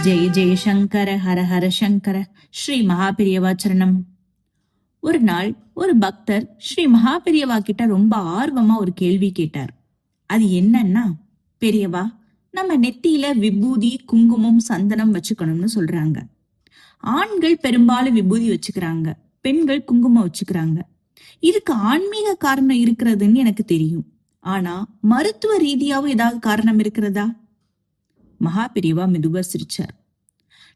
ஜெய ஜெய சங்கர ஹர ஹர சங்கர ஸ்ரீ மகாபெரியவா சரணம். ஒரு நாள் ஒரு பக்தர் ஸ்ரீ மகாபெரியவா கிட்ட ரொம்ப ஆர்வமா ஒரு கேள்வி கேட்டார். அது என்னன்னா, பெரியவா, நம்ம நெத்தியில விபூதி, குங்குமம், சந்தனம் வச்சுக்கணும்னு சொல்றாங்க. ஆண்கள் பெரும்பாலும் விபூதி வச்சுக்கிறாங்க, பெண்கள் குங்குமம் வச்சுக்கிறாங்க. இதுக்கு ஆன்மீக காரணம் இருக்கிறதுன்னு எனக்கு தெரியும். ஆனா மருத்துவ ரீதியாவும் ஏதாவது காரணம் இருக்கிறதா? மகாபெரியவா மெதுவா சிரிச்சார்.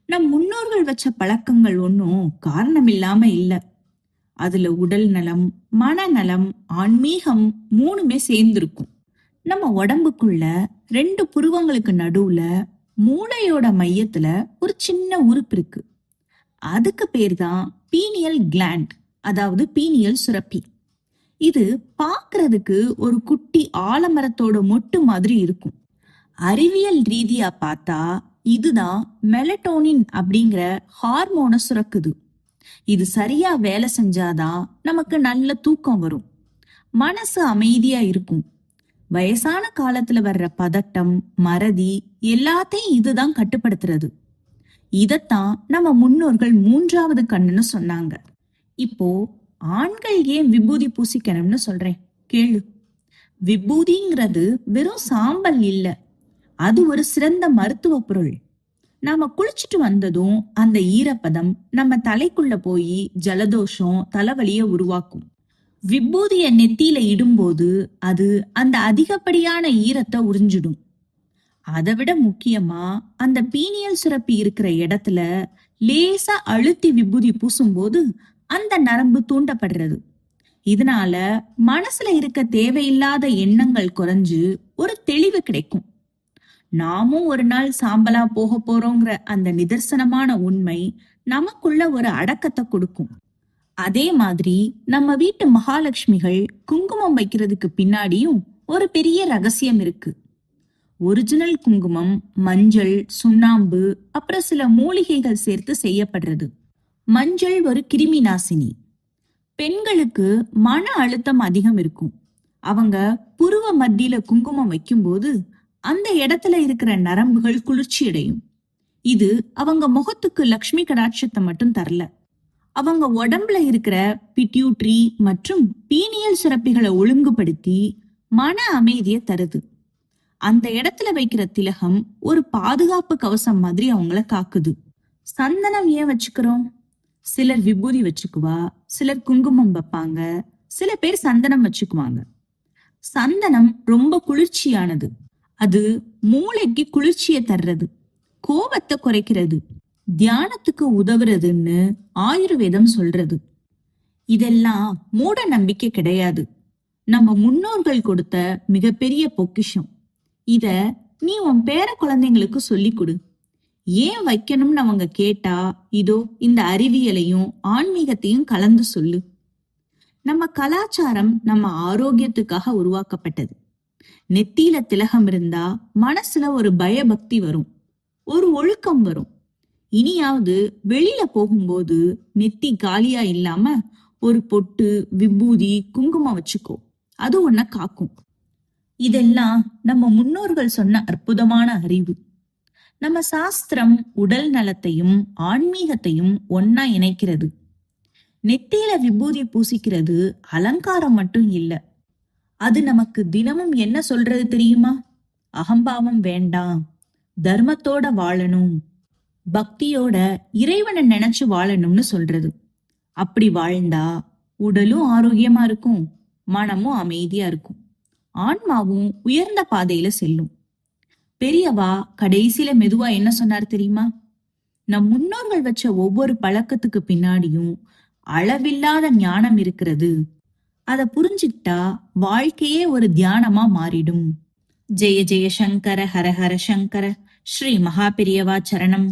நம் முன்னோர்கள் வச்ச பழக்கங்கள் ஒன்னும் காரணம் இல்லாம இல்ல. அதுல உடல் நலம், மனநலம், ஆன்மீகம் மூணுமே சேர்ந்திருக்கும். நம்ம உடம்புக்குள்ள 2 புருவங்களுக்கு நடுவுல மூளையோட மையத்துல ஒரு சின்ன உறுப்பு இருக்கு. அதுக்கு பேர் தான் பீனியல் கிளாண்ட், அதாவது பீனியல் சுரப்பி. இது பாக்குறதுக்கு ஒரு குட்டி ஆலமரத்தோட மொட்டு மாதிரி இருக்கும். அறிவியல் ரீதியா பார்த்தா இதுதான் மெலட்டோனின் அப்படிங்கிற ஹார்மோனை சுரக்குது. இது சரியா வேலை செஞ்சாதான் நமக்கு நல்ல தூக்கம் வரும், மனசு அமைதியா இருக்கும். வயசான காலத்துல வர்ற பதட்டம், மறதி எல்லாத்தையும் இதுதான் கட்டுப்படுத்துறது. இதத்தான் நம்ம முன்னோர்கள் 3வது கண்ணுன்னு சொன்னாங்க. இப்போ ஆண்கள் ஏன் விபூதி பூசிக்கணும்னு சொல்றேன், கேளு. விபூதிங்கிறது வெறும் சாம்பல் இல்ல, அது ஒரு சிறந்த மருத்துவ பொருள். நாம குளிச்சுட்டு வந்ததும் அந்த ஈரப்பதம் நம்ம தலைக்குள்ள போய் ஜலதோஷம், தலைவலிய உருவாக்கும். விபூதிய நெத்தியில இடும்போது அது அந்த அதிகப்படியான ஈரத்தை உறிஞ்சிடும். அதை விட முக்கியமா அந்த பீனியல் சுரப்பி இருக்கிற இடத்துல லேசா அழுத்தி விபூதி பூசும்போது அந்த நரம்பு தூண்டப்படுறது. இதனால மனசுல இருக்க தேவையில்லாத எண்ணங்கள் குறைஞ்சு ஒரு தெளிவு கிடைக்கும். நாமும் ஒரு நாள் சாம்பலா போக போறோங்கிற அந்த நிதர்சனமான உண்மை நமக்குள்ள ஒரு அடக்கத்தை கொடுக்கும். அதே மாதிரி நம்ம வீட்டு மகாலட்சுமிகள் குங்குமம் வைக்கிறதுக்கு பின்னாடியும் ஒரு பெரிய ரகசியம் இருக்கு. ஒரிஜினல் குங்குமம் மஞ்சள், சுண்ணாம்பு, அப்புறம் சில மூலிகைகள் சேர்த்து செய்யப்படுறது. மஞ்சள் ஒரு கிருமி நாசினி. பெண்களுக்கு மன அழுத்தம் அதிகம் இருக்கும். அவங்க புருவ மத்தியில குங்குமம் வைக்கும்போது அந்த இடத்துல இருக்கிற நரம்புகள் குளிர்ச்சி அடையும். இது அவங்க முகத்துக்கு லக்ஷ்மி கடாட்சத்தை மட்டும் தரல, அவங்க உடம்புல இருக்கிற பிட்யூட்ரி மற்றும் பீனியல் சுரப்பிகளை ஒழுங்குபடுத்தி மன அமைதியை தருது. அந்த இடத்துல வைக்கிற திலகம் ஒரு பாதுகாப்பு கவசம் மாதிரி அவங்கள காக்குது. சந்தனம் ஏன் வச்சுக்கிறோம்? சிலர் விபூதி வச்சுக்குவா, சிலர் குங்குமம் வைப்பாங்க, சில பேர் சந்தனம் வச்சுக்குவாங்க. சந்தனம் ரொம்ப குளிர்ச்சியானது. அது மூளைக்கு குளிர்ச்சியை தர்றது, கோபத்தை குறைக்கிறது, தியானத்துக்கு உதவுறதுன்னு ஆயுர்வேதம் சொல்றது. இதெல்லாம் மூட நம்பிக்கை கிடையாது, நம்ம முன்னோர்கள் கொடுத்த மிகப்பெரிய பொக்கிஷம். இத நீ உன் பேர குழந்தைங்களுக்கு சொல்லி கொடு. ஏன் வைக்கணும்னு அவங்க கேட்டா இதோ இந்த அறிவியலையும் ஆன்மீகத்தையும் கலந்து சொல்லு. நம்ம கலாச்சாரம் நம்ம ஆரோக்கியத்துக்காக உருவாக்கப்பட்டது. நெத்தியில திலகம் இருந்தா மனசுல ஒரு பயபக்தி வரும், ஒரு ஒழுக்கம் வரும். இனியாவது வெளியில போகும்போது நெத்தி காலியா இல்லாம ஒரு பொட்டு, விபூதி, குங்குமம் வச்சுக்கோ, அது உன்னை காக்கும். இதெல்லாம் நம்ம முன்னோர்கள் சொன்ன அற்புதமான அறிவு. நம்ம சாஸ்திரம் உடல் நலத்தையும் ஆன்மீகத்தையும் ஒன்னா இணைக்கிறது. நெத்தியில விபூதி பூசிக்கிறது அலங்காரம் மட்டும் இல்ல, அது நமக்கு தினமும் என்ன சொல்றது தெரியுமா? அகம்பாவம் வேண்டாம், தர்மத்தோட வாழணும், பக்தியோட இறைவனை நினைச்சு வாழணும்னு சொல்றது. அப்படி வாழ்ந்தா உடலும் ஆரோக்கியமா இருக்கும், மனமும் அமைதியா இருக்கும், ஆன்மாவும் உயர்ந்த பாதையில செல்லும். பெரியவா கடைசியில மெதுவா என்ன சொன்னார் தெரியுமா? நம் முன்னோர்கள் வச்ச ஒவ்வொரு பழக்கத்துக்கு பின்னாடியும் அளவில்லாத ஞானம் இருக்கிறது. அத புரிஞ்சுக்கிட்டா வாழ்க்கையே ஒரு தியானமா மாறிடும். ஜெய ஜெய சங்கர ஹர ஹர சங்கர ஸ்ரீ மகாபெரியவா சரணம்.